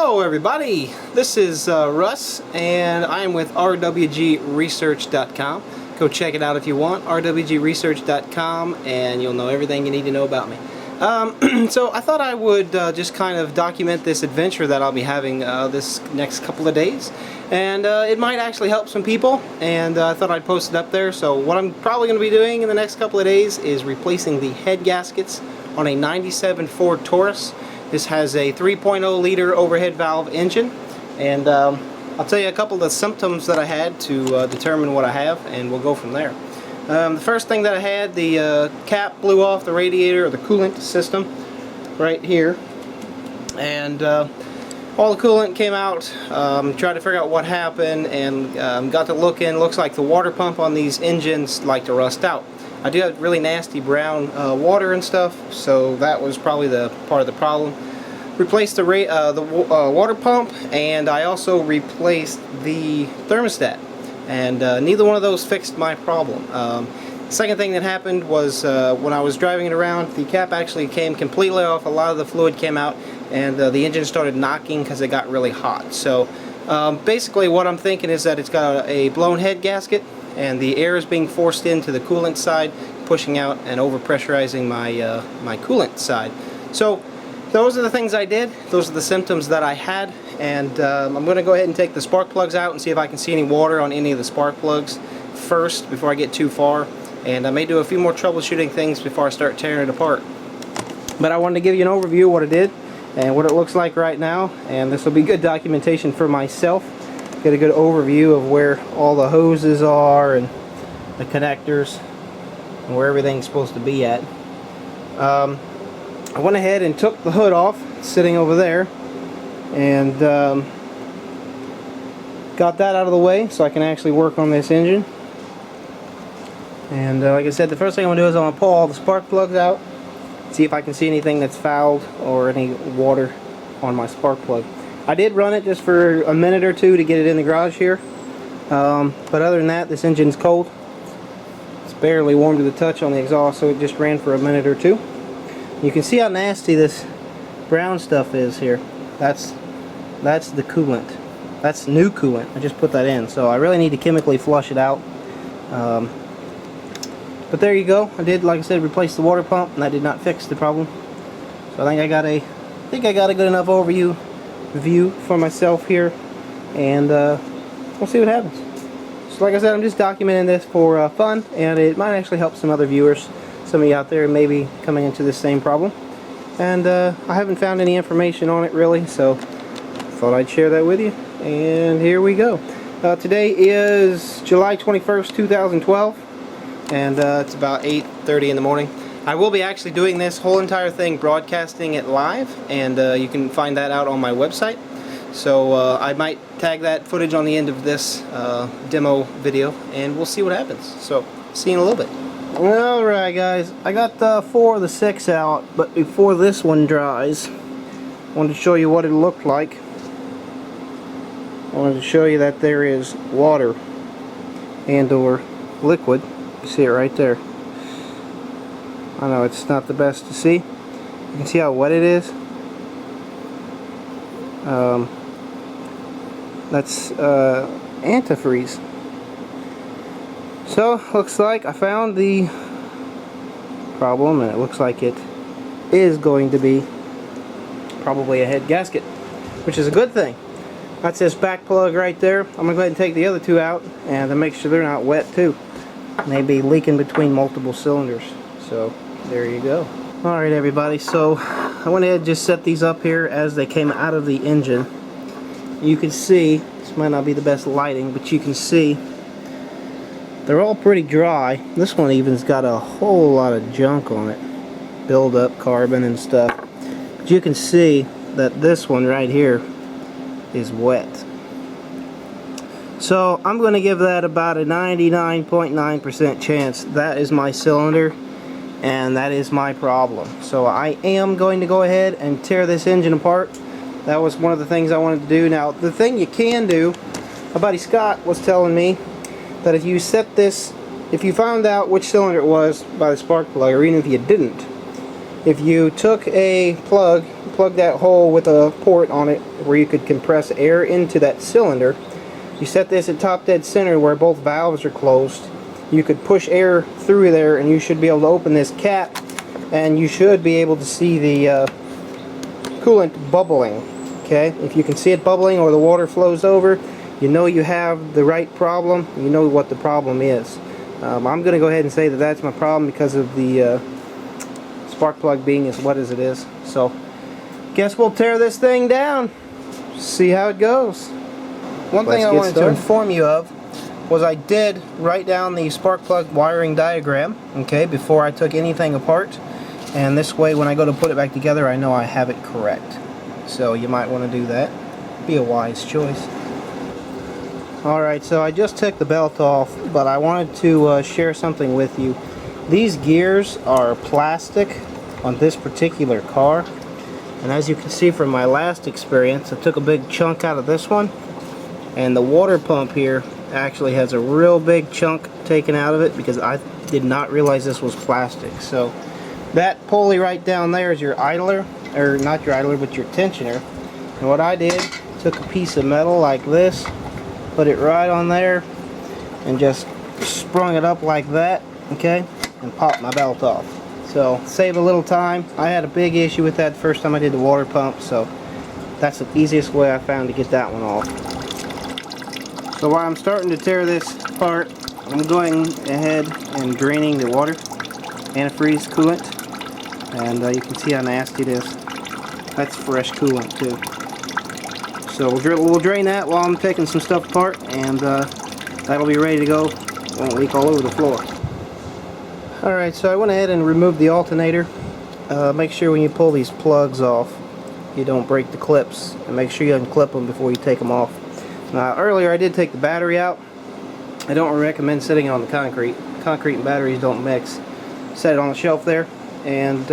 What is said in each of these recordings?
Hello everybody, this is Russ and I'm with rwgresearch.com. Go check it out if you want, rwgresearch.com, and you'll know everything you need to know about me. So I thought I would just kind of document this adventure that I'll be having this next couple of days, and it might actually help some people, and I thought I'd post it up there. So what I'm probably going to be doing in the next couple of days is replacing the head gaskets on a 97 Ford Taurus. This has a 3.0 liter overhead valve engine, and I'll tell you a couple of the symptoms that I had to determine what I have, and we'll go from there. The first thing that I had, the cap blew off the radiator or the coolant system right here, and all the coolant came out. Tried to figure out what happened, and got to looking. Looks like the water pump on these engines like to rust out. I do have really nasty brown water and stuff, so that was probably the part of the problem. Replaced the water pump, and I also replaced the thermostat, and neither one of those fixed my problem. The second thing that happened was when I was driving it around, the cap actually came completely off. A lot of the fluid came out, and the engine started knocking because it got really hot. So basically what I'm thinking is that it's got a blown head gasket, and the air is being forced into the coolant side, pushing out and overpressurizing my my coolant side. So those are the things I did. Those are the symptoms that I had, and I'm going to go ahead and take the spark plugs out and see if I can see any water on any of the spark plugs first before I get too far, and I may do a few more troubleshooting things before I start tearing it apart. But I wanted to give you an overview of what I did and what it looks like right now, and this will be good documentation for myself. Get a good overview of where all the hoses are and the connectors and where everything's supposed to be at. I went ahead and took the hood off, sitting over there, and got that out of the way so I can actually work on this engine. And like I said, the first thing I'm going to do is I'm going to pull all the spark plugs out, see if I can see anything that's fouled or any water on my spark plug. I did run it just for a minute or two to get it in the garage here, but other than that, this engine's cold. It's barely warm to the touch on the exhaust, so it just ran for a minute or two. You can see how nasty this brown stuff is here. That's the coolant. That's new coolant. I just put that in, so I really need to chemically flush it out. But there you go. I did, like I said, replace the water pump, and that did not fix the problem. So I think I got a good enough overview for myself here, and we'll see what happens. So like I said, I'm just documenting this for fun, and it might actually help some other viewers, some of you out there maybe coming into this same problem. And I haven't found any information on it really, so thought I'd share that with you, and here we go. Today is July 21st, 2012, and it's about 8:30 in the morning. I will be actually doing this whole entire thing, broadcasting it live, and you can find that out on my website. So I might tag that footage on the end of this demo video, and we'll see what happens. So see you in a little bit. Alright guys, I got 4 of the 6 out, but before this one dries, I wanted to show you what it looked like. I wanted to show you that there is water and or liquid. You see it right there. I know it's not the best to see. You can see how wet it is. That's antifreeze. So looks like I found the problem, and it looks like it is going to be probably a head gasket, which is a good thing. That's this back plug right there. I'm going to go ahead and take the other 2 out and make sure they're not wet too. Maybe leaking between multiple cylinders. So there you go. Alright everybody, so I went ahead and just set these up here as they came out of the engine. You can see, this might not be the best lighting, but you can see they're all pretty dry. This one even's got a whole lot of junk on it, build up carbon and stuff. But you can see that this one right here is wet. So I'm going to give that about a 99.9% chance that is my cylinder, and that is my problem. So I am going to go ahead and tear this engine apart. That was one of the things I wanted to do. Now the thing you can do, my buddy Scott was telling me that if you set this, if you found out which cylinder it was by the spark plug, or even if you didn't, If you took a plug that hole with a port on it where you could compress air into that cylinder, you set this at top dead center where both valves are closed, you could push air through there and you should be able to open this cap and you should be able to see the coolant bubbling. Okay, if you can see it bubbling or the water flows over, you know you have the right problem, you know what the problem is. I'm going to go ahead and say that that's my problem because of the spark plug being as wet as it is. So guess we'll tear this thing down, see how it goes. One thing I wanted to inform you of was I did write down the spark plug wiring diagram, okay, before I took anything apart, and this way when I go to put it back together I know I have it correct. So you might want to do that. Be a wise choice. Alright, so I just took the belt off, but I wanted to share something with you. These gears are plastic on this particular car, and as you can see from my last experience, I took a big chunk out of this one, and the water pump here actually has a real big chunk taken out of it because I did not realize this was plastic. So that pulley right down there is your idler, or not your idler but your tensioner, and what I did, took a piece of metal like this, put it right on there and just sprung it up like that, okay, and popped my belt off. So save a little time. I had a big issue with that the first time I did the water pump, so that's the easiest way I found to get that one off. So while I'm starting to tear this apart, I'm going ahead and draining the water, antifreeze coolant, and you can see how nasty it is. That's fresh coolant too. So we'll drain that while I'm taking some stuff apart, and that'll be ready to go. Won't leak all over the floor. Alright, so I went ahead and removed the alternator. Make sure when you pull these plugs off you don't break the clips, and make sure you unclip them before you take them off. Earlier I did take the battery out. I don't recommend sitting it on the concrete. Concrete and batteries don't mix. Set it on the shelf there, and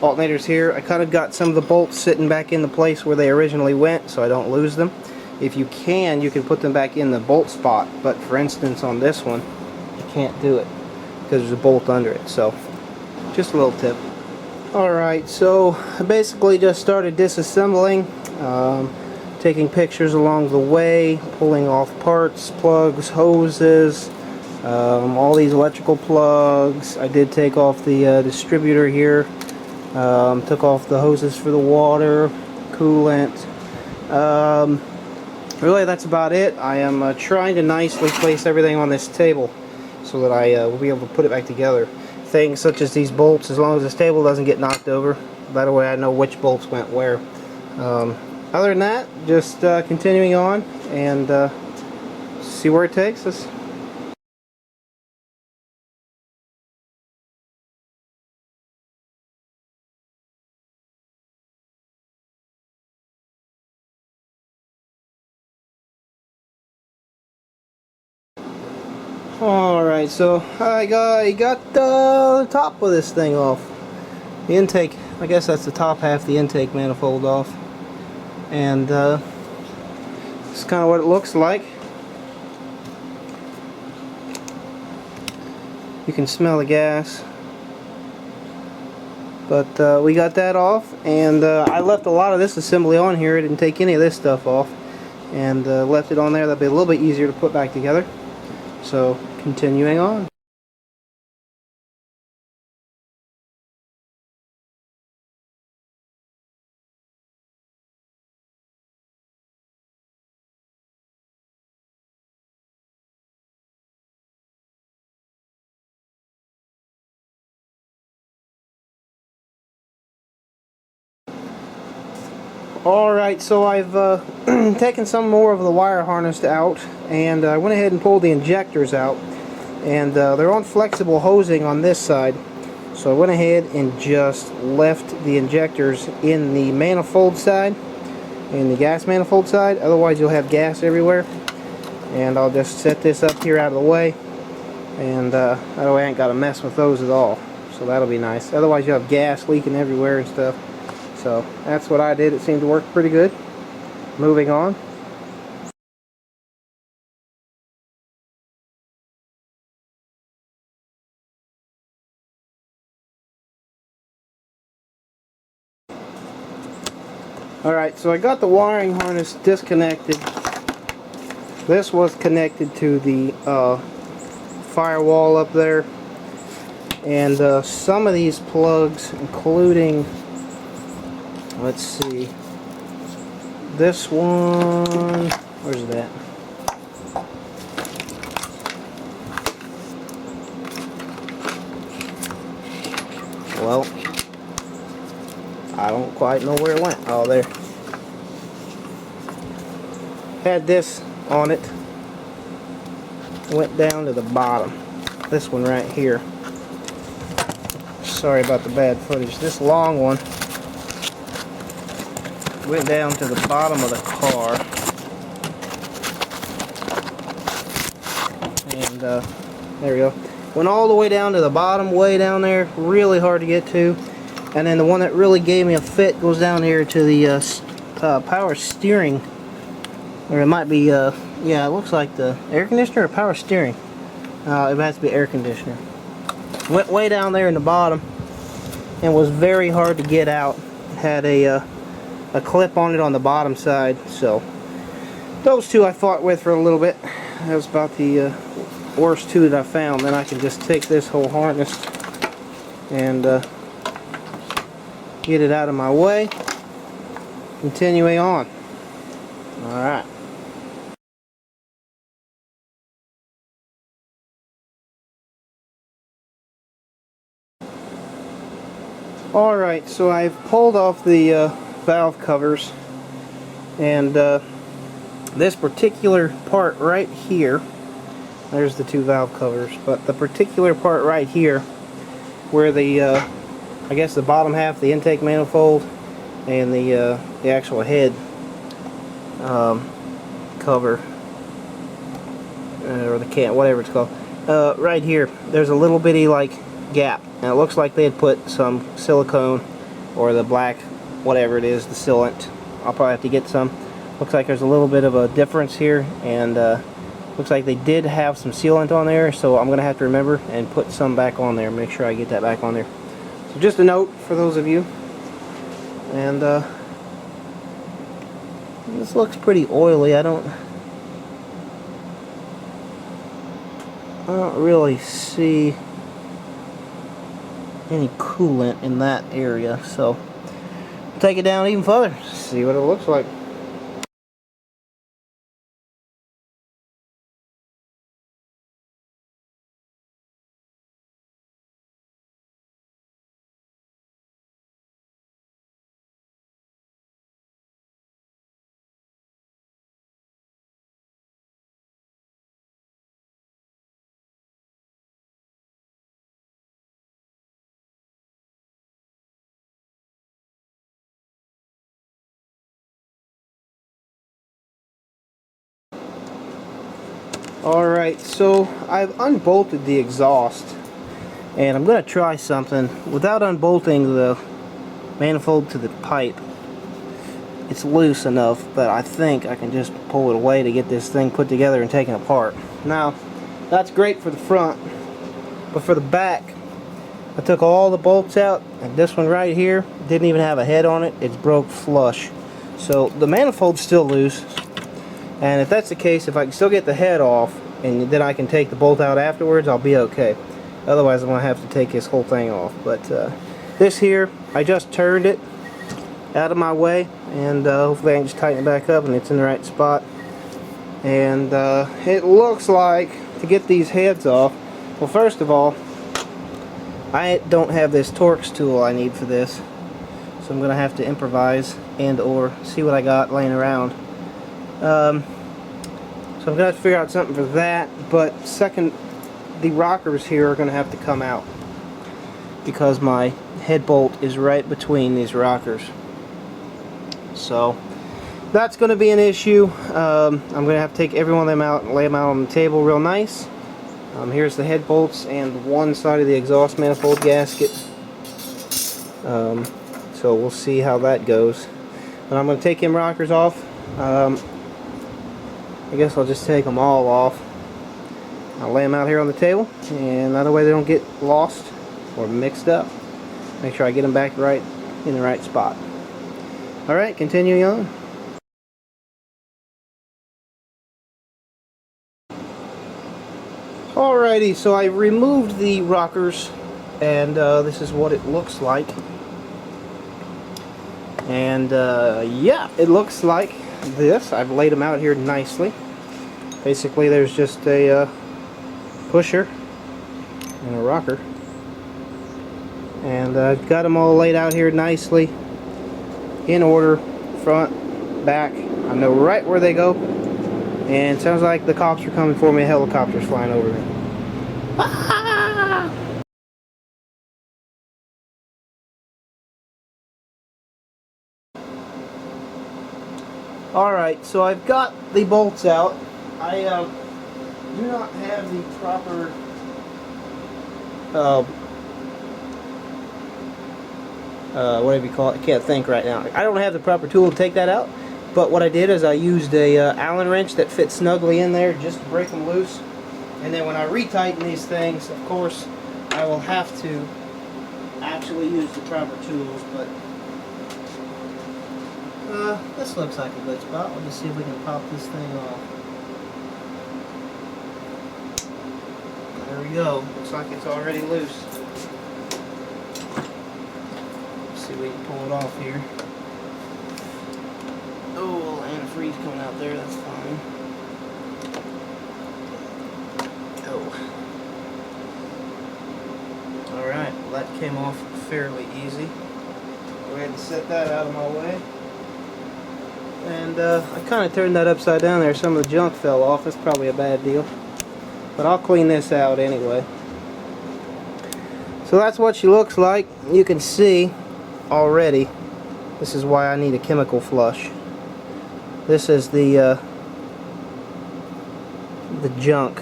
alternators here. I kind of got some of the bolts sitting back in the place where they originally went so I don't lose them. If you can put them back in the bolt spot, but for instance on this one you can't do it because there's a bolt under it. So just a little tip. Alright, so I basically just started disassembling, taking pictures along the way, pulling off parts, plugs, hoses, all these electrical plugs. I did take off the distributor here, took off the hoses for the water, coolant. Really that's about it. I am trying to nicely place everything on this table so that I will be able to put it back together. Things such as these bolts, as long as this table doesn't get knocked over, that way I know which bolts went where. Other than that, just continuing on and see where it takes us. Alright, so I got the top of this thing off. The intake, I guess that's the top half, the intake manifold off. And this is kind of what it looks like. You can smell the gas. But we got that off, and I left a lot of this assembly on here. I didn't take any of this stuff off, and left it on there. That'll be a little bit easier to put back together. So continuing on. Alright, so I've taken some more of the wire harness out, and I went ahead and pulled the injectors out, and they're on flexible hosing on this side, so I went ahead and just left the injectors in the manifold side, in the gas manifold side, otherwise you'll have gas everywhere. And I'll just set this up here out of the way, and that way I ain't got to mess with those at all, so that'll be nice. Otherwise you'll have gas leaking everywhere and stuff. So that's what I did. It seemed to work pretty good. Moving on. Alright, so I got the wiring harness disconnected. This was connected to the firewall up there. And some of these plugs, including, let's see, this one, where's that? Well, I don't quite know where it went. Oh, there. Had this on it. Went down to the bottom. This one right here. Sorry about the bad footage. This long one went down to the bottom of the car. And there we go. Went all the way down to the bottom, way down there. Really hard to get to. And then the one that really gave me a fit goes down here to the power steering. Or it might be, yeah, it looks like the air conditioner or power steering. It has to be air conditioner. Went way down there in the bottom and was very hard to get out. Had a clip on it on the bottom side. So those two I fought with for a little bit. That was about the worst two that I found. Then I can just take this whole harness and get it out of my way. Continuing on. Alright. Alright, so I've pulled off the valve covers, and this particular part right here, there's the two valve covers, but the particular part right here where the I guess the bottom half, the intake manifold, and the actual head cover, or the can, whatever it's called, right here, there's a little bitty like gap, and it looks like they had put some silicone or the black, whatever it is, the sealant. I'll probably have to get some. Looks like there's a little bit of a difference here, and looks like they did have some sealant on there, so I'm gonna have to remember and put some back on there. Make sure I get that back on there. So just a note for those of you. And this looks pretty oily. I don't really see any coolant in that area, so I'll take it down even further, see what it looks like. Alright, so I've unbolted the exhaust, and I'm going to try something without unbolting the manifold to the pipe. It's loose enough, but I think I can just pull it away to get this thing put together and taken apart. Now, that's great for the front, but for the back, I took all the bolts out, and this one right here didn't even have a head on it. It's broke flush. So the manifold's still loose. And if that's the case, if I can still get the head off, and then I can take the bolt out afterwards, I'll be okay. Otherwise, I'm going to have to take this whole thing off. But this here, I just turned it out of my way, and hopefully I can just tighten it back up and it's in the right spot. And it looks like, to get these heads off, well, first of all, I don't have this Torx tool I need for this. So I'm going to have to improvise and or see what I got laying around. So I'm going to have to figure out something for that, but second, the rockers here are going to have to come out because my head bolt is right between these rockers. So that's going to be an issue. I'm going to have to take every one of them out and lay them out on the table real nice. Here's the head bolts and one side of the exhaust manifold gasket. So we'll see how that goes. But I'm going to take them rockers off. I guess I'll just take them all off. I'll lay them out here on the table, and that way they don't get lost or mixed up. Make sure I get them back right in the right spot. Alright, continuing on. Alrighty, so I removed the rockers, and this is what it looks like. And yeah, it looks like this. I've laid them out here nicely. Basically, there's just a pusher and a rocker. And I've got them all laid out here nicely, in order, front, back. I know right where they go. And it sounds like the cops are coming for me. A helicopter's flying over me. Alright, so I've got the bolts out. I do not have the proper whatever you call it. I can't think right now. I don't have the proper tool to take that out. But what I did is I used a Allen wrench that fits snugly in there just to break them loose. And then when I retighten these things, of course, I will have to actually use the proper tools. But this looks like a good spot. We'll just see if we can pop this thing off. There we go. Looks like it's already loose. Let's see if we can pull it off here. Oh, a little antifreeze coming out there. That's fine. Oh. Alright, well that came off fairly easy. Go ahead and set that out of my way. And I kind of turned that upside down there. Some of the junk fell off. That's probably a bad deal. But I'll clean this out anyway. So that's what she looks like. You can see already. This is why I need a chemical flush. This is the junk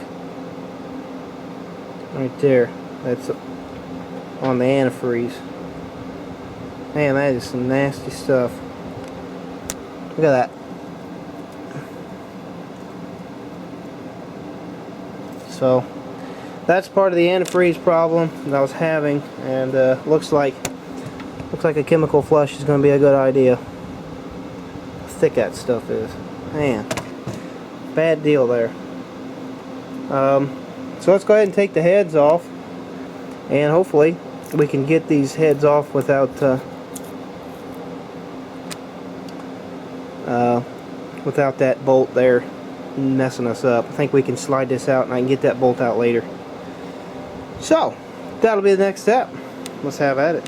right there. That's on the antifreeze. Man, that is some nasty stuff. Look at that. So that's part of the antifreeze problem that I was having, and looks like a chemical flush is going to be a good idea. How thick that stuff is. Man, bad deal there. So let's go ahead and take the heads off, and hopefully we can get these heads off without that bolt there messing us up. I think we can slide this out and I can get that bolt out later. So that'll be the next step. Let's have at it.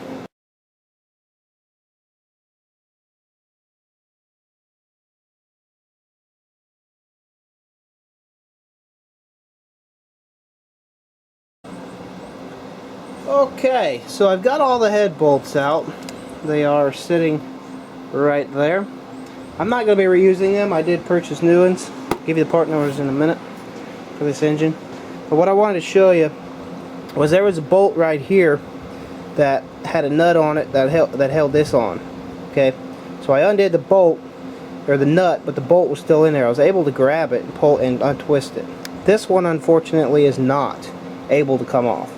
Okay, so I've got all the head bolts out. They are sitting right there. I'm not going to be reusing them. I did purchase new ones. I'll give you the part numbers in a minute for this engine. But what I wanted to show you was there was a bolt right here that had a nut on it that held this on. Okay, so I undid the bolt, or the nut, but the bolt was still in there. I was able to grab it and pull and untwist it. This one, unfortunately, is not able to come off.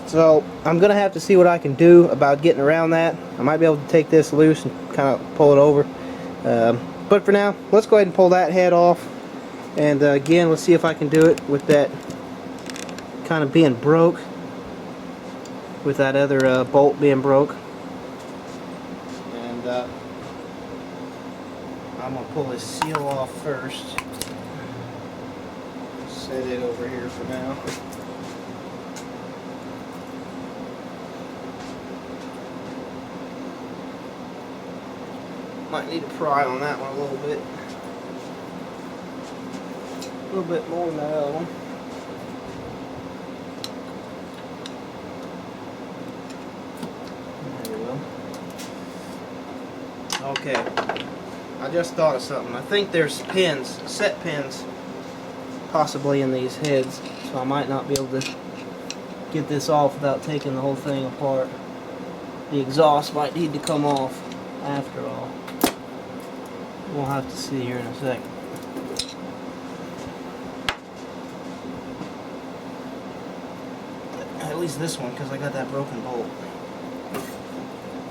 So I'm going to have to see what I can do about getting around that. I might be able to take this loose and kind of pull it over. But for now, let's go ahead and pull that head off. And again, let's see if I can do it with that kind of being broke. With that other bolt being broke. And I'm going to pull this seal off first. Set it over here for now. Might need to pry on that one a little bit. A little bit more than that other one. There we go. Okay. I just thought of something. I think there's pins, set pins, possibly in these heads. So I might not be able to get this off without taking the whole thing apart. The exhaust might need to come off after all. We'll have to see here in a second. At least this one, because I got that broken bolt.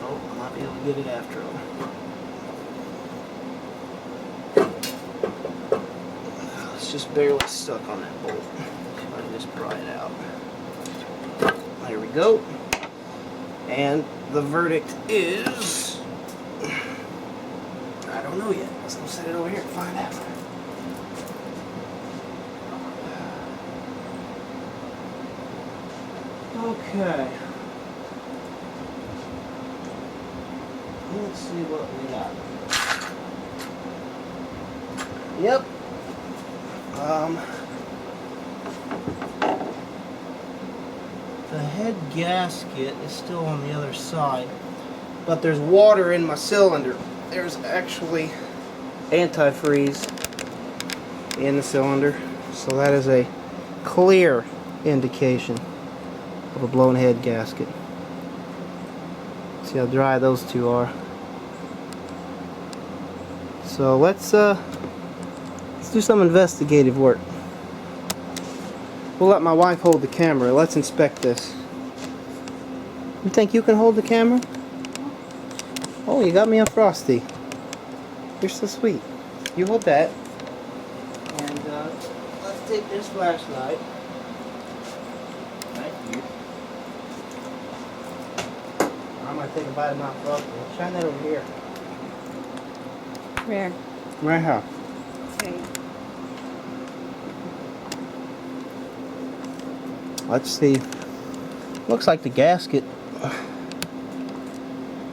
Oh, I might be able to get it after all. just barely stuck on that bolt. So I just pry it out. There we go. And the verdict is, I don't know yet. Let's go set it over here and find out. Okay. Let's see what we got. Yep. The head gasket is still on the other side, but there's water in my cylinder. There's actually antifreeze in the cylinder, so that is a clear indication of a blown head gasket. See how dry those two are. So let's do some investigative work. We'll let my wife hold the camera. Let's inspect this. You think you can hold the camera? Oh, you got me a Frosty. You're so sweet. You hold that. And let's take this flashlight. Right here. I'm going to take a bite of my Frosty. Shine that over here. Where? Right here. Okay. Let's see. Looks like the gasket.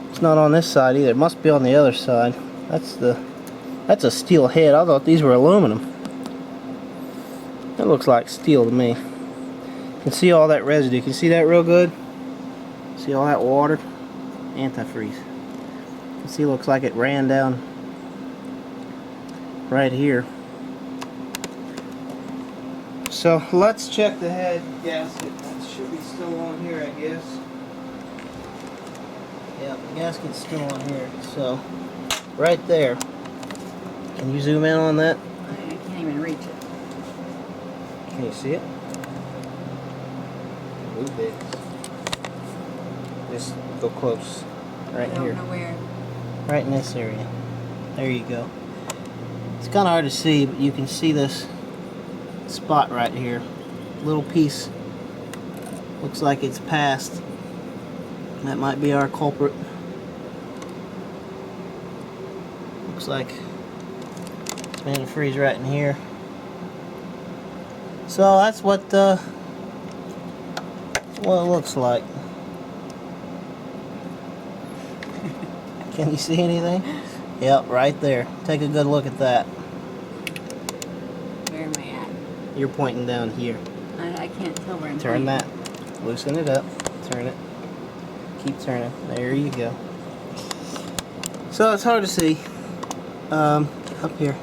It's not on this side either. It must be on the other side. That's a steel head. I thought these were aluminum. That looks like steel to me. You can see all that residue. You can see that real good. See all that water? Antifreeze. You can see it looks like it ran down right here. So let's check the head gasket. That should be still on here, I guess. Yeah, the gasket's still on here. So right there. Can you zoom in on that? I can't even reach it. Can you see it? Move it. Just go close. Right I don't here. know where. Right in this area. There you go. It's kind of hard to see, but you can see this spot right here. Little piece. Looks like it's past. That might be our culprit. Looks like it's going to freeze right in here. So that's what it looks like. Can you see anything? Yep, right there. Take a good look at that. Where am I at? You're pointing down here. I can't tell where I'm Turn pointing. that. Loosen it up. Turn it. Keep turning. There you go. So it's hard to see. Up here.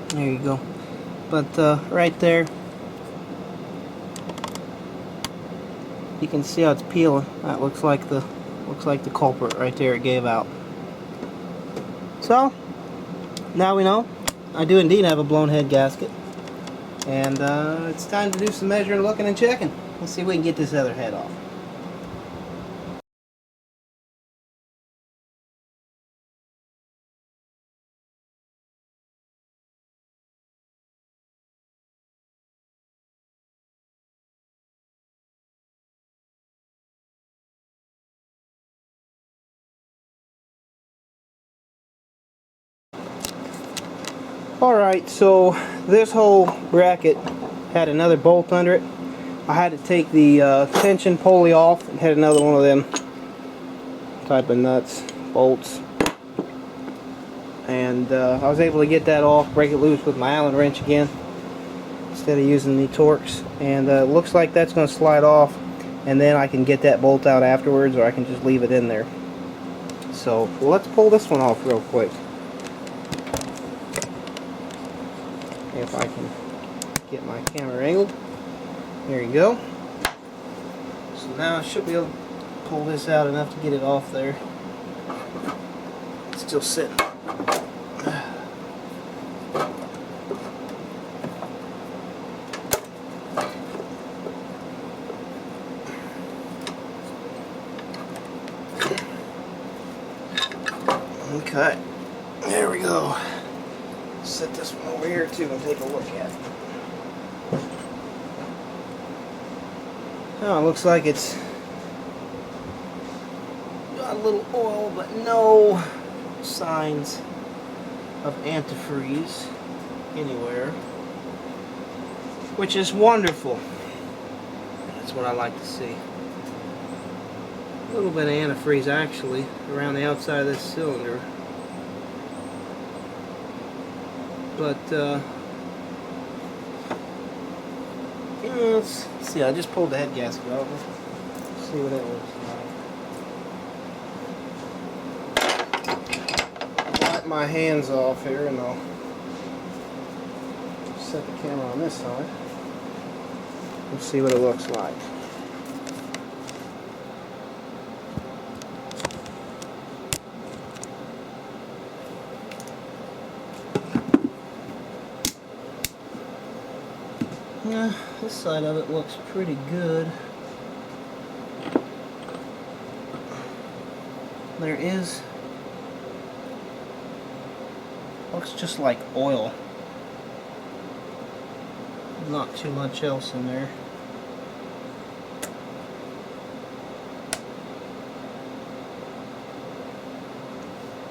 There you go. But right there, you can see how it's peeling. That looks like the culprit right there. It gave out. So now we know I do indeed have a blown head gasket, and it's time to do some measuring, looking, and checking. Let's see if we can get this other head off. Alright, so this whole bracket had another bolt under it. I had to take the tension pulley off and had another one of them type of nuts, bolts. And I was able to get that off, break it loose with my Allen wrench again instead of using the Torx. And it looks like that's going to slide off, and then I can get that bolt out afterwards, or I can just leave it in there. So let's pull this one off real quick. If I can get my camera angled. There you go. So now I should be able to pull this out enough to get it off there. It's still sitting. Okay. There we go. Set this one over here too and take a look at it. Oh, it looks like it's got a little oil, but no signs of antifreeze anywhere, which is wonderful. That's what I like to see. A little bit of antifreeze actually around the outside of this cylinder, but let's see. I just pulled the head gasket off. Let's see what that looks like. I'll wipe my hands off here and I'll set the camera on this side. Let's see what it looks like. Yeah, this side of it looks pretty good. There is, looks just like oil. Not too much else in there.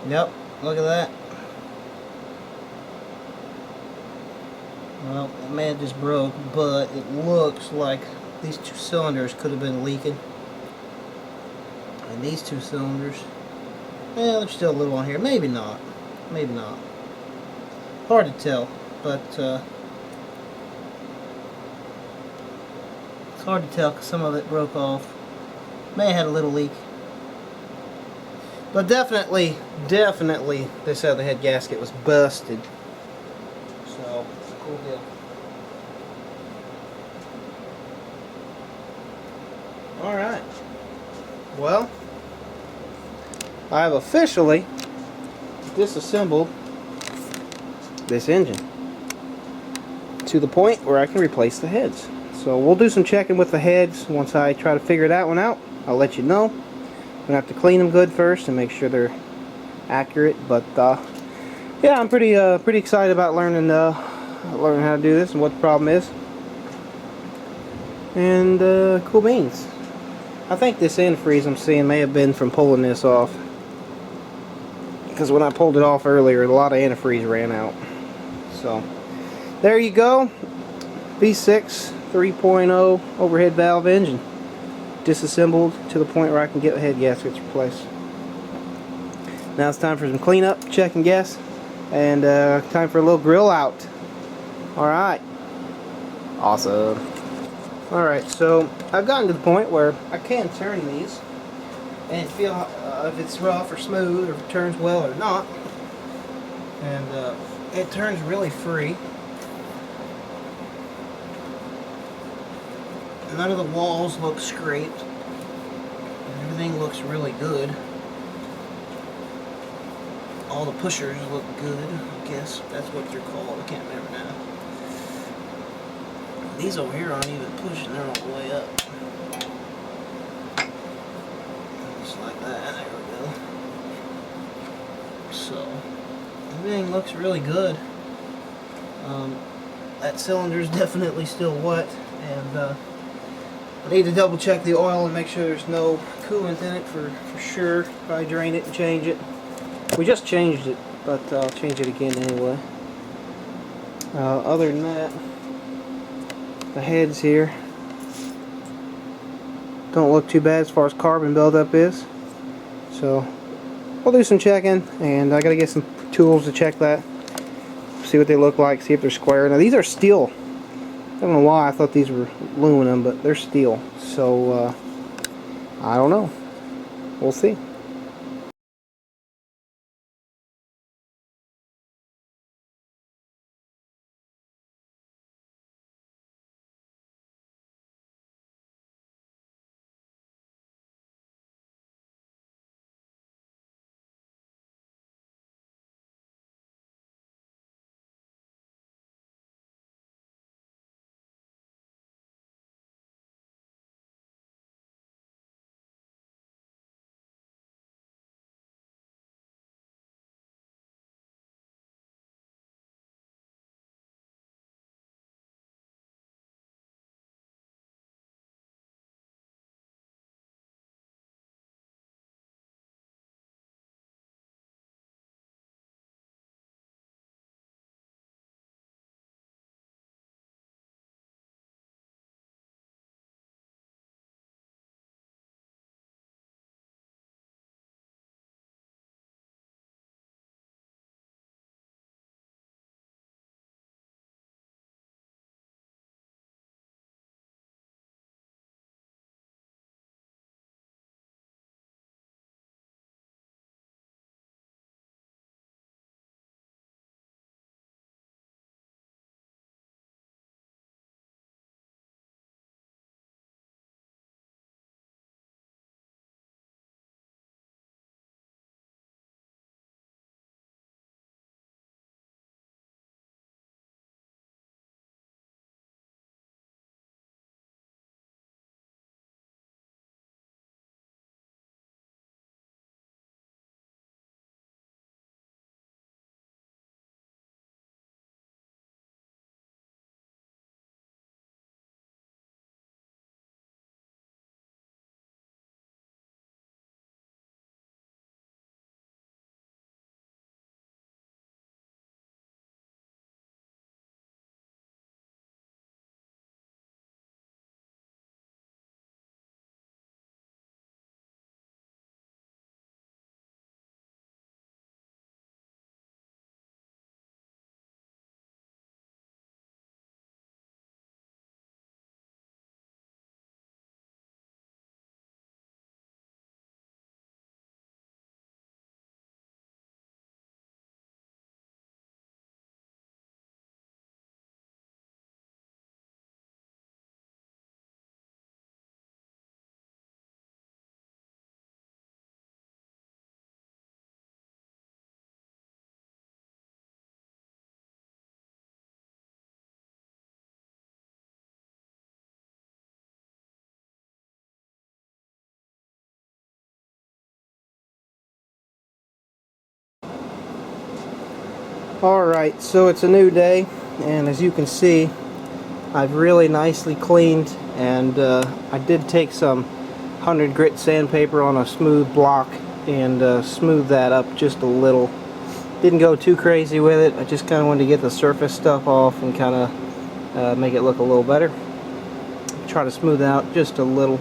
Yep, look at that. Well, it may have just broke, but it looks like these two cylinders could have been leaking. And these two cylinders, yeah, there's still a little on here. Maybe not. Maybe not. Hard to tell, but it's hard to tell because some of it broke off. May have had a little leak. But definitely, this other head gasket was busted. So, it's a cool deal. Alright. Well, I have officially disassembled this engine to the point where I can replace the heads. So we'll do some checking with the heads. Once I try to figure that one out, I'll let you know. I'm gonna have to clean them good first and make sure they're accurate. But yeah, I'm pretty excited about learning how to do this and what the problem is. And cool beans. I think this antifreeze I'm seeing may have been from pulling this off, because when I pulled it off earlier, a lot of antifreeze ran out. So there you go. V6 3.0 overhead valve engine, disassembled to the point where I can get the head gaskets replaced. Now it's time for some cleanup, check and guess, and time for a little grill out. Alright. Awesome. Alright, so I've gotten to the point where I can turn these and feel if it's rough or smooth, or if it turns well or not. And it turns really free. None of the walls look scraped. And everything looks really good. All the pushers look good, I guess that's what they're called. I can't remember now. These over here aren't even pushing, they're all the way up. Just like that, there we go. So, everything looks really good. That cylinder's definitely still wet, and I need to double check the oil and make sure there's no coolant in it for sure. Probably drain it and change it. We just changed it, but I'll change it again anyway. Other than that, the heads here don't look too bad as far as carbon buildup is. So we'll do some checking, and I gotta get some tools to check that, see what they look like, see if they're square. Now these are steel. I don't know why I thought these were aluminum, but they're steel. So I don't know. We'll see. Alright, so it's a new day, and as you can see, I've really nicely cleaned, and I did take some 100 grit sandpaper on a smooth block and smooth that up just a little. Didn't go too crazy with it. I just kind of wanted to get the surface stuff off and kind of make it look a little better. Try to smooth out just a little.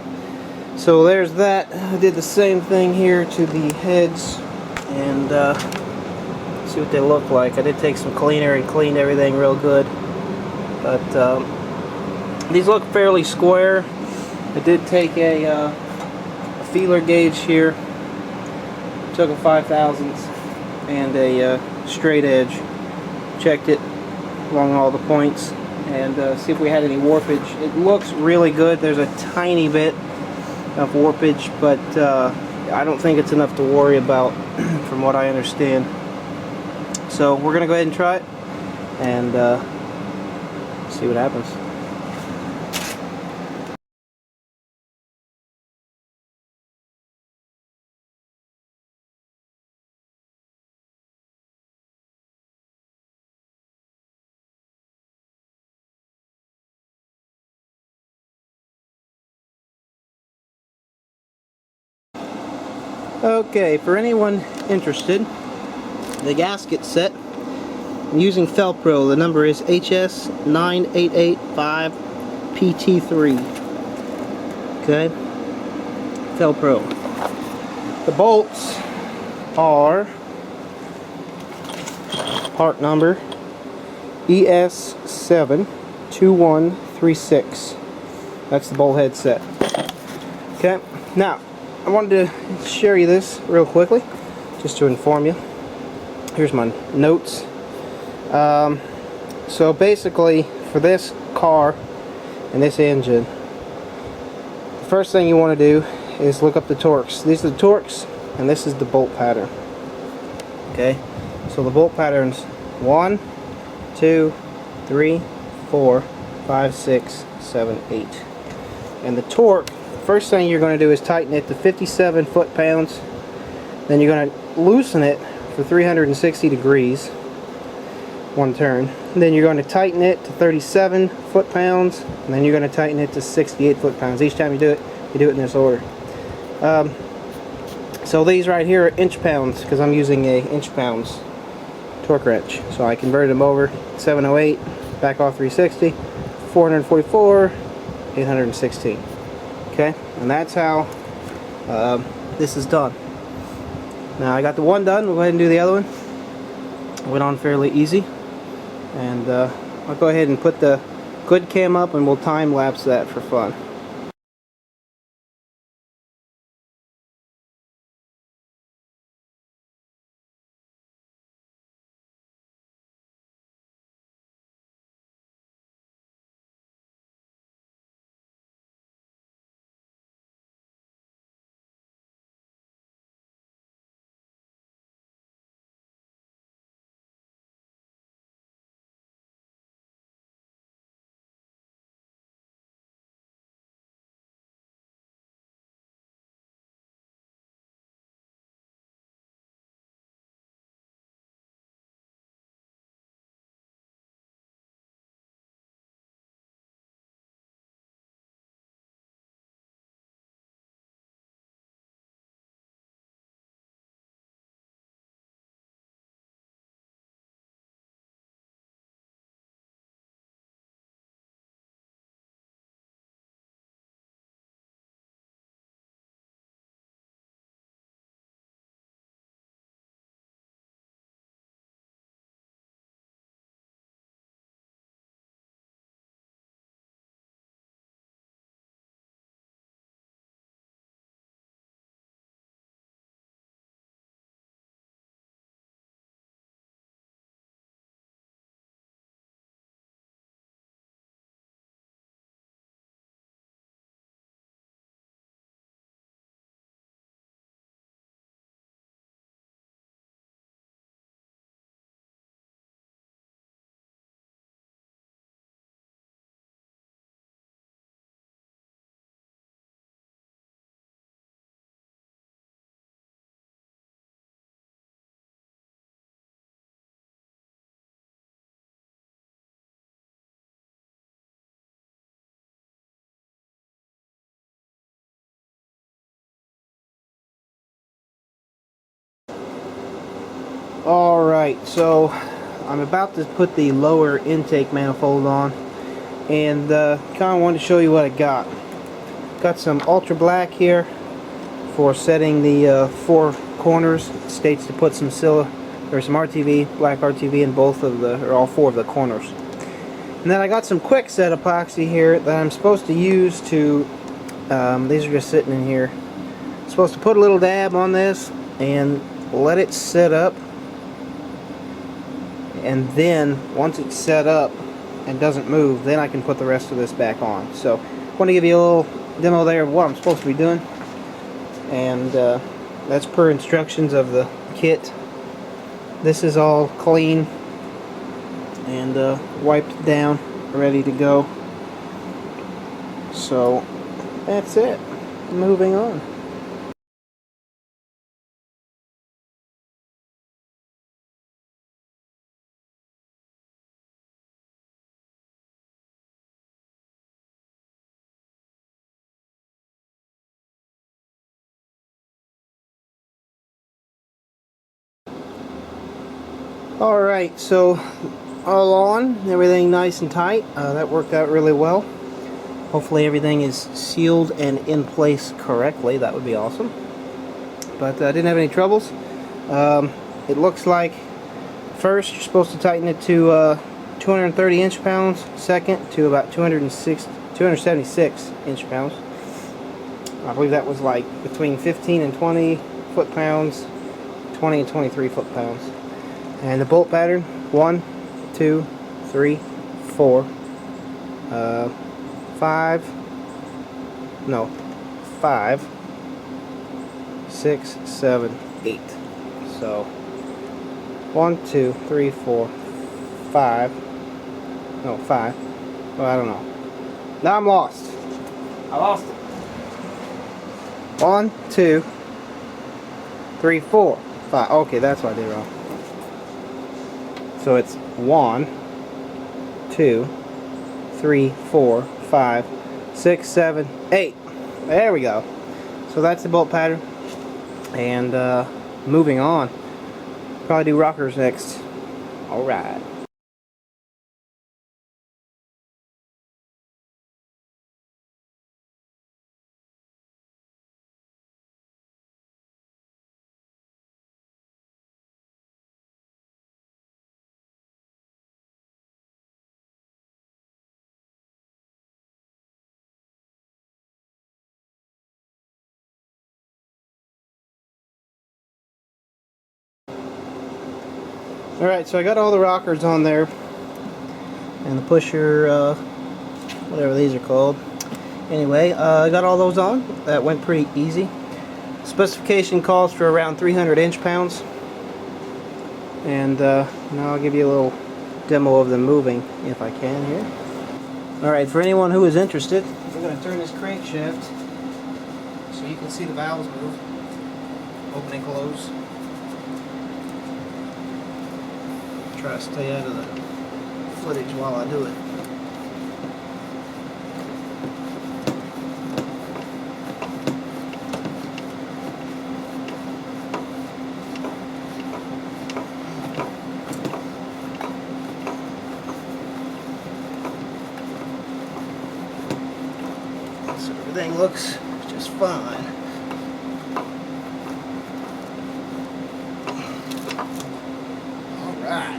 So there's that. I did the same thing here to the heads, and see what they look like. I did take some cleaner and cleaned everything real good, but these look fairly square. I did take a feeler gauge here, took a 5/1000 and a straight edge, checked it along all the points, and see if we had any warpage. It looks really good. There's a tiny bit of warpage, but I don't think it's enough to worry about from what I understand. So we're gonna go ahead and try it and see what happens. Okay, for anyone interested, the gasket set, I'm using Felpro. The number is HS9885PT3. Okay, Felpro. The bolts are part number ES72136. That's the bolt head set. Okay, now I wanted to share you this real quickly, just to inform you. Here's my notes. So basically, for this car and this engine, the first thing you want to do is look up the torques. These are the torques, and this is the bolt pattern. Okay, so the bolt patterns 1, 2, 3, 4, 5, 6, 7, 8. And the torque, first thing you're going to do is tighten it to 57 foot-pounds. Then you're going to loosen it for 360 degrees, one turn. And then you're going to tighten it to 37 foot-pounds, and then you're going to tighten it to 68 foot-pounds. Each time you do it in this order. So these right here are inch-pounds, because I'm using a inch-pounds torque wrench. So I converted them over, 708, back off 360, 444, 816. Okay, and that's how this is done. Now I got the one done. We'll go ahead and do the other one. Went on fairly easy, and I'll go ahead and put the good cam up, and we'll time lapse that for fun. Alright, so I'm about to put the lower intake manifold on, and kind of wanted to show you what I got. Got some ultra black here for setting the four corners. It states to put some some RTV, black RTV in both of or all four of the corners. And then I got some quick set epoxy here that I'm supposed to use to, these are just sitting in here. I'm supposed to put a little dab on this and let it set up. And then once it's set up and doesn't move, then I can put the rest of this back on. So I want to give you a little demo there of what I'm supposed to be doing. And that's per instructions of the kit. This is all clean and wiped down, ready to go. So that's it. Moving on. Alright, so all on, everything nice and tight. That worked out really well. Hopefully everything is sealed and in place correctly. That would be awesome. But I didn't have any troubles. It looks like first you're supposed to tighten it to 230 inch-pounds, second to about 276 inch-pounds. I believe that was like between 15 and 20 foot-pounds, 20 and 23 foot-pounds. And the bolt pattern, 1, 2, 3, 4, 5, 6, 7, 8. So 1, 2, 3, 4, 5. No, 5. Well, I don't know. Now I'm lost. I lost it. 1, 2, 3, 4, 5. Okay, that's what I did wrong. So it's 1, 2, 3, 4, 5, 6, 7, 8. There we go. So that's the bolt pattern. And moving on. Probably do rockers next. Alright. Alright, so I got all the rockers on there, and the pusher, whatever these are called. Anyway, I got all those on. That went pretty easy. Specification calls for around 300 inch-pounds. And now I'll give you a little demo of them moving, if I can here. Alright, for anyone who is interested, we're going to turn this crankshaft so you can see the valves move. Open and close. Try to stay out of the footage while I do it. So everything looks just fine. All right.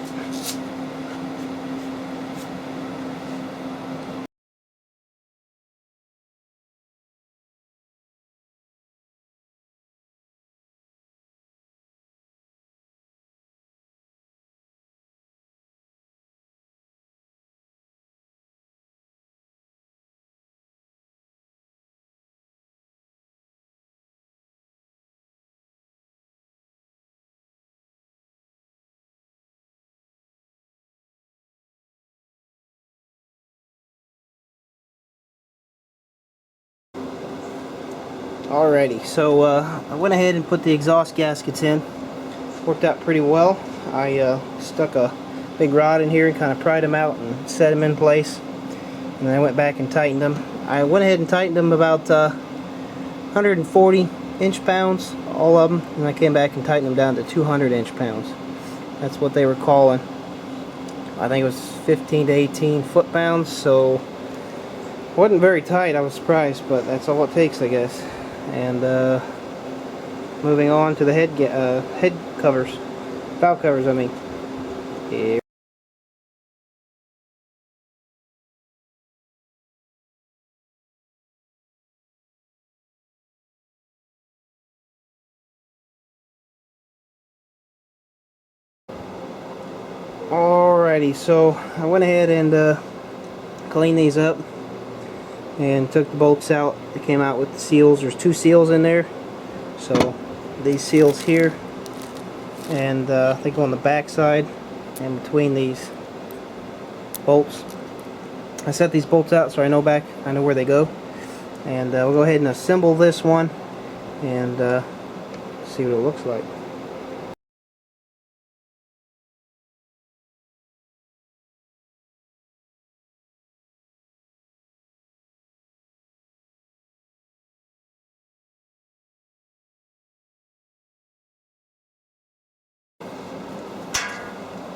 Alrighty, so I went ahead and put the exhaust gaskets in. Worked out pretty well. I stuck a big rod in here and kind of pried them out and set them in place. And then I went back and tightened them. I went ahead and tightened them about 140 inch-pounds, all of them. And I came back and tightened them down to 200 inch-pounds. That's what they were calling. I think it was 15 to 18 foot-pounds, so wasn't very tight. I was surprised, but that's all it takes, I guess. And moving on to the head covers, valve covers, I mean. Here. Alrighty, so I went ahead and cleaned these up and took the bolts out. They came out with the seals. There's 2 seals in there. So these seals here, and they go on the back side and between these bolts. I set these bolts out so I know where they go. And we'll go ahead and assemble this one and see what it looks like.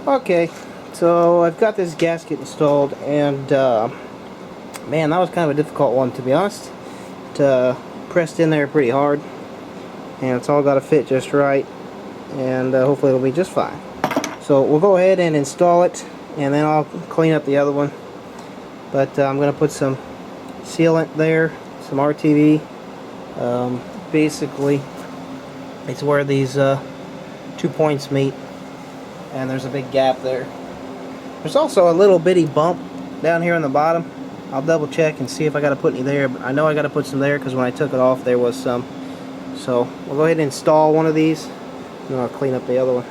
Okay, so I've got this gasket installed, and man, that was kind of a difficult one, to be honest. It pressed in there pretty hard, and it's all got to fit just right, and hopefully it'll be just fine. So we'll go ahead and install it, and then I'll clean up the other one. But I'm going to put some sealant there, some RTV. Basically, it's where these 2 points meet, and there's a big gap there. There's also a little bitty bump down here on the bottom. I'll double check and see if I got to put any there, but I know I got to put some there because when I took it off there was some. So we'll go ahead and install one of these, and then I'll clean up the other one.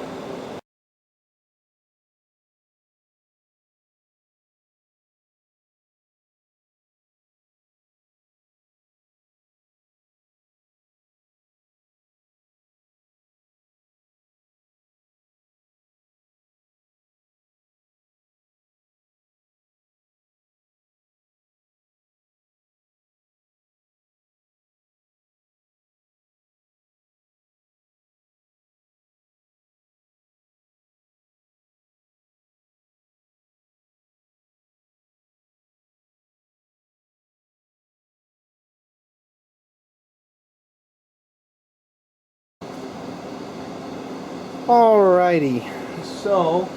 Alrighty, so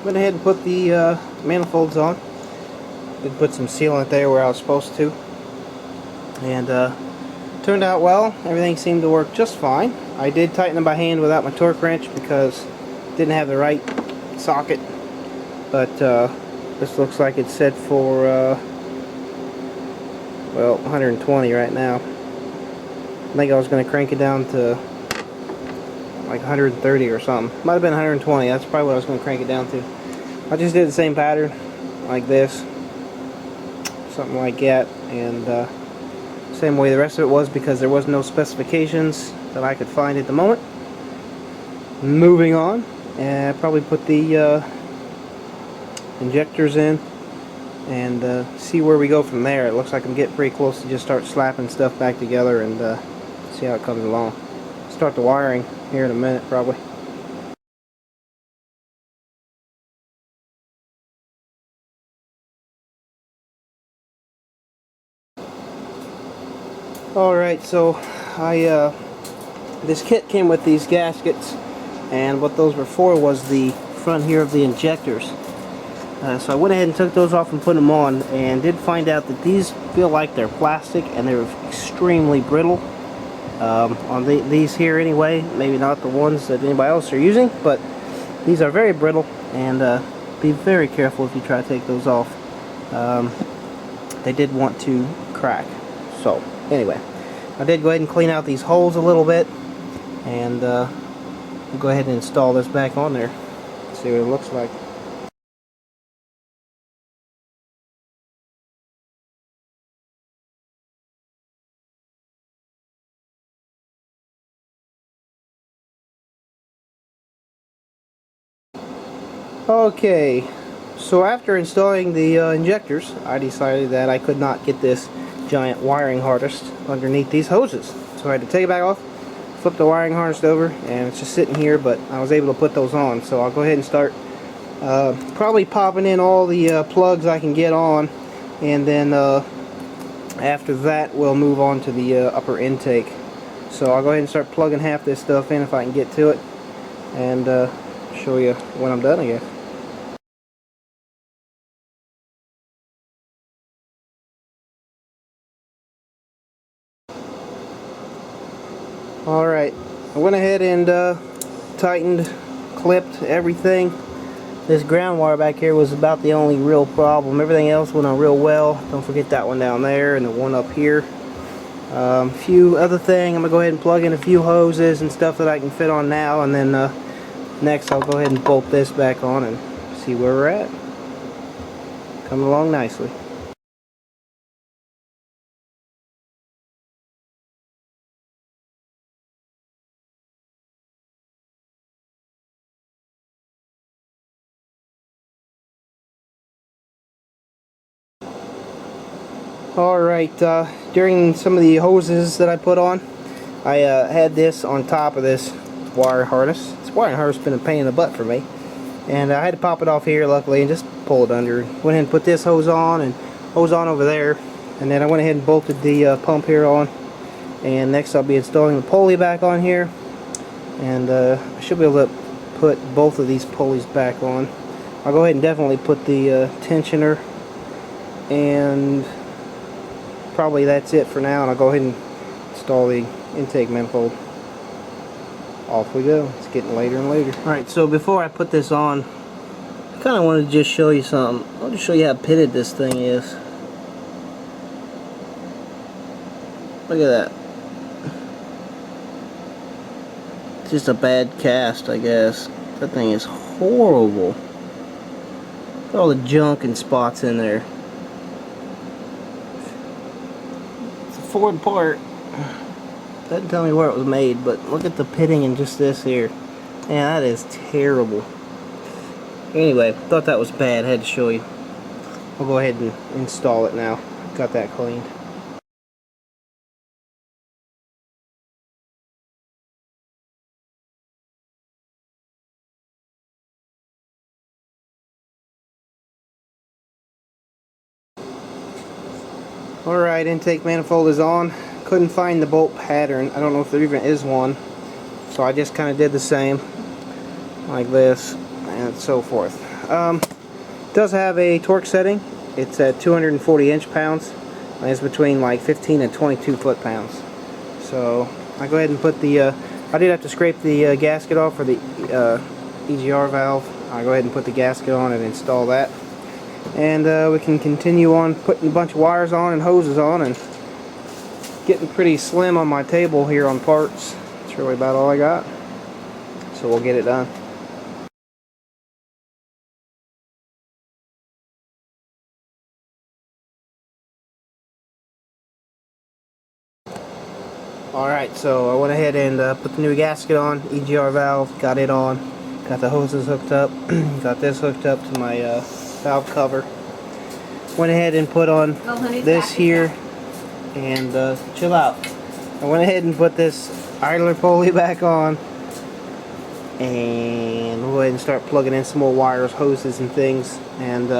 went ahead and put the manifolds on. Did put some sealant there where I was supposed to, and turned out well. Everything seemed to work just fine. I did tighten them by hand without my torque wrench because it didn't have the right socket, but this looks like it's set for well, 120 right now. I think I was going to crank it down to like 130 or something. Might have been 120. That's probably what I was going to crank it down to. I just did the same pattern like this, something like that, and same way the rest of it was because there was no specifications that I could find at the moment. Moving on, and probably put the injectors in and see where we go from there. It looks like I'm getting pretty close to just start slapping stuff back together and see how it comes along. Start the wiring here in a minute probably. Alright, so this kit came with these gaskets, and what those were for was the front here of the injectors. So I went ahead and took those off and put them on, and did find out that these feel like they're plastic and they're extremely brittle. On these here anyway, maybe not the ones that anybody else are using, but these are very brittle, and be very careful if you try to take those off. They did want to crack. So anyway, I did go ahead and clean out these holes a little bit, and we'll go ahead and install this back on there. See what it looks like. Okay, so after installing the injectors, I decided that I could not get this giant wiring harness underneath these hoses. So I had to take it back off, flipped the wiring harness over, and it's just sitting here, but I was able to put those on. So I'll go ahead and start probably popping in all the plugs I can get on, and then after that we'll move on to the upper intake. So I'll go ahead and start plugging half this stuff in if I can get to it, and show you when I'm done, I guess. Alright, I went ahead and tightened, clipped everything. This ground wire back here was about the only real problem. Everything else went on real well. Don't forget that one down there and the one up here. A few other things, I'm going to go ahead and plug in a few hoses and stuff that I can fit on now, and then next I'll go ahead and bolt this back on and see where we're at. Coming along nicely. Alright, during some of the hoses that I put on, I had this on top of this wire harness. This wire harness has been a pain in the butt for me, and I had to pop it off here luckily and just pull it under. Went ahead and put this hose on and hose on over there, and then I went ahead and bolted the pump here on, and next I'll be installing the pulley back on here, and I should be able to put both of these pulleys back on. I'll go ahead and definitely put the tensioner, and probably that's it for now, and I'll go ahead and install the intake manifold. Off we go. It's getting later and later. Alright, so before I put this on, I kind of wanted to just show you something. I want to show you how pitted this thing is. Look at that. It's just a bad cast, I guess. That thing is horrible. Look at all the junk and spots in there. Ford part. Doesn't tell me where it was made, but look at the pitting in just this here. Man, that is terrible. Anyway, thought that was bad. Had to show you. I'll go ahead and install it now. Got that cleaned. Alright, intake manifold is on. Couldn't find the bolt pattern. I don't know if there even is one. So I just kind of did the same. Like this. And so forth. It does have a torque setting. It's at 240 inch-pounds. And it's between like 15 and 22 foot-pounds. So I go ahead and put the... I did have to scrape the gasket off for the EGR valve. I'll go ahead and put the gasket on and install that. And we can continue on putting a bunch of wires on and hoses on, and getting pretty slim on my table here on parts. That's really about all I got. So we'll get it done. Alright, so I went ahead and put the new gasket on, EGR valve, got it on, got the hoses hooked up, got this hooked up to my valve cover. Went ahead and put on this here, and chill out. I went ahead and put this idler pulley back on, and we'll go ahead and start plugging in some more wires, hoses, and things. And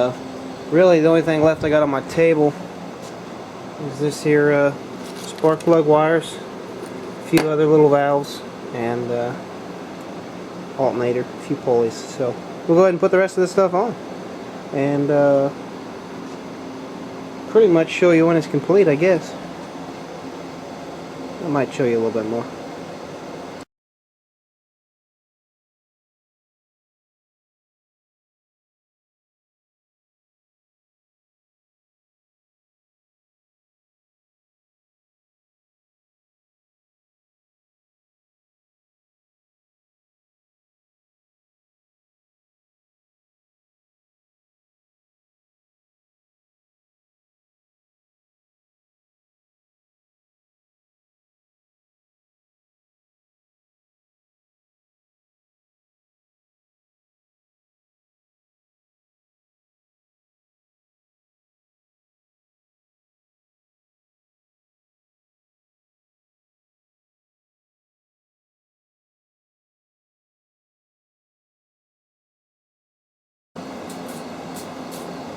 really the only thing left I got on my table is this here spark plug wires, a few other little valves, and alternator, a few pulleys. So we'll go ahead and put the rest of this stuff on, and pretty much show you when it's complete, I guess. I might show you a little bit more.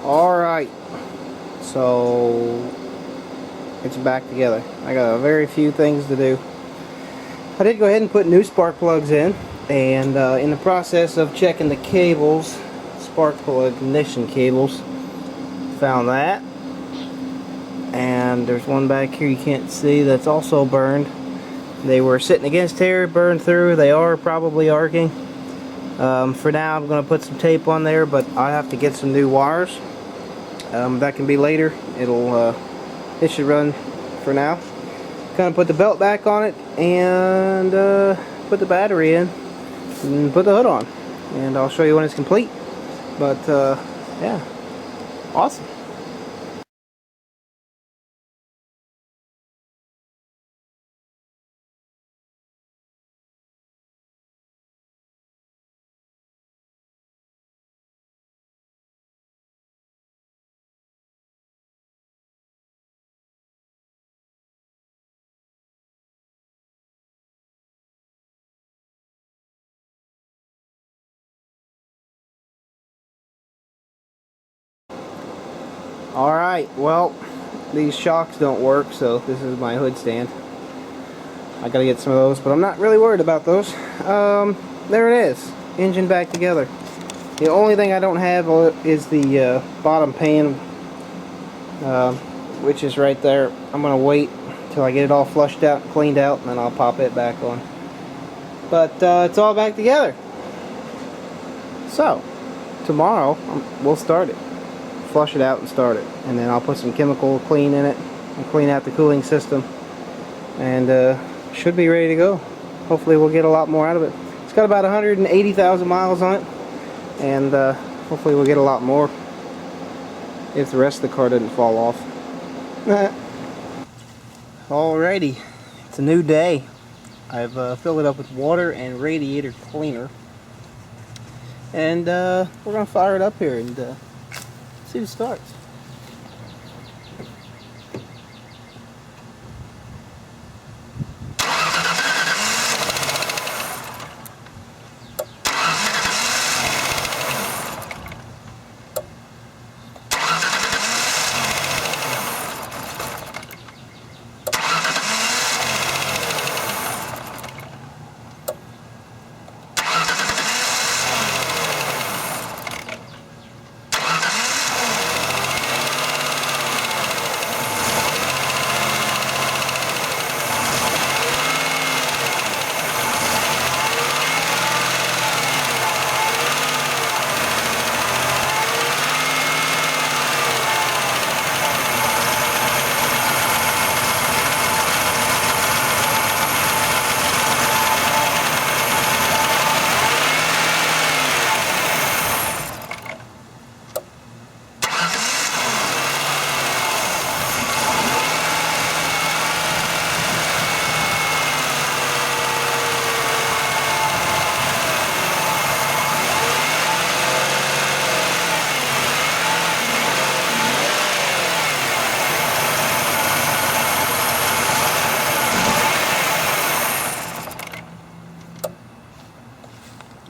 Alright, so it's back together. I got a very few things to do. I did go ahead and put new spark plugs in, and in the process of checking the cables, spark plug ignition cables, found that. And there's one back here you can't see that's also burned. They were sitting against here, burned through. They are probably arcing. For now I'm going to put some tape on there, but I have to get some new wires. That can be later. It should run for now. Kind of put the belt back on it and put the battery in and put the hood on. And I'll show you when it's complete. But yeah, awesome. Alright, well, these shocks don't work, so this is my hood stand. I gotta get some of those, but I'm not really worried about those. There it is, engine back together. The only thing I don't have is the bottom pan, which is right there. I'm gonna wait till I get it all flushed out and cleaned out, and then I'll pop it back on. But it's all back together. So, tomorrow we'll start it. Flush it out and start it, and then I'll put some chemical clean in it and clean out the cooling system, and should be ready to go. Hopefully we'll get a lot more out of it. It's got about 180,000 miles on it, and hopefully we'll get a lot more if the rest of the car doesn't fall off. Alrighty, it's a new day. I've filled it up with water and radiator cleaner, and we're gonna fire it up here and see if it starts.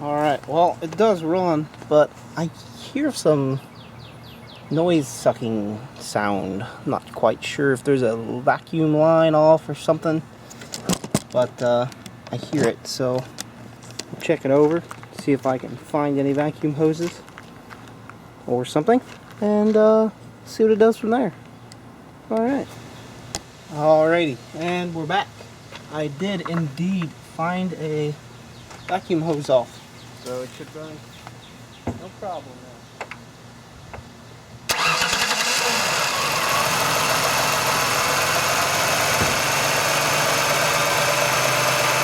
Alright, well, it does run, but I hear some noise sucking sound. I'm not quite sure if there's a vacuum line off or something, but I hear it, so I'll check it over, see if I can find any vacuum hoses or something, and see what it does from there. Alright. Alrighty, and we're back. I did indeed find a vacuum hose off, so it should run no problem now.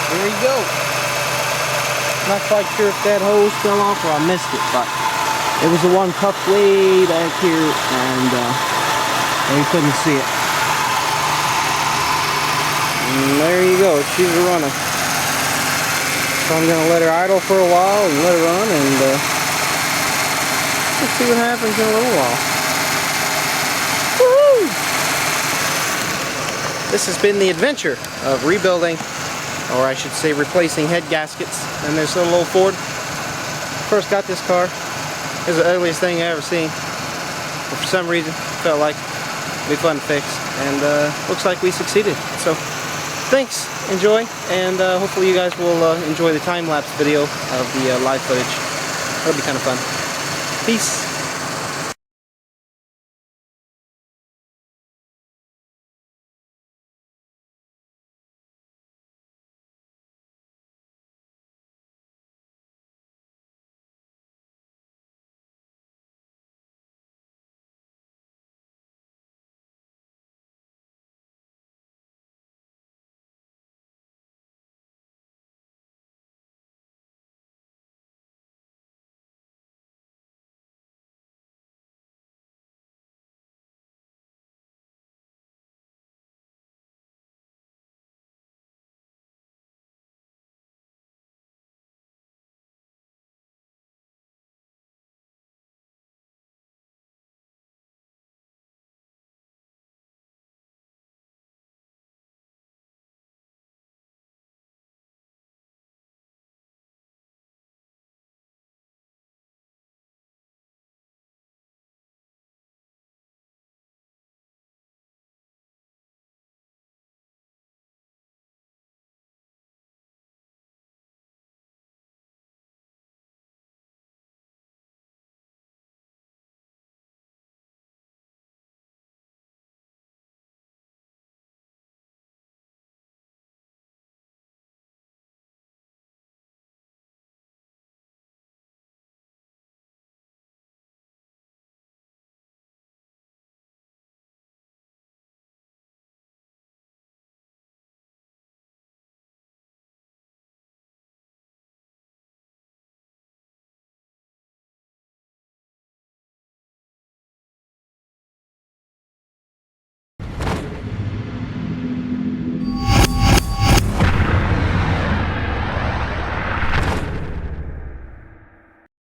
There you go. Not quite sure if that hose fell off or I missed it, but it was the one cupped way back here, and you couldn't see it. And there you go, she's running. So I'm going to let her idle for a while and let her run, and let's see what happens in a little while. Woohoo! This has been the adventure of rebuilding, or I should say replacing head gaskets in this little old Ford. First got this car. It was the ugliest thing I ever seen. but for some reason felt like it'd be fun to fix, and looks like we succeeded. So thanks, enjoy, and hopefully you guys will enjoy the time-lapse video of the live footage. That'll be kind of fun. Peace.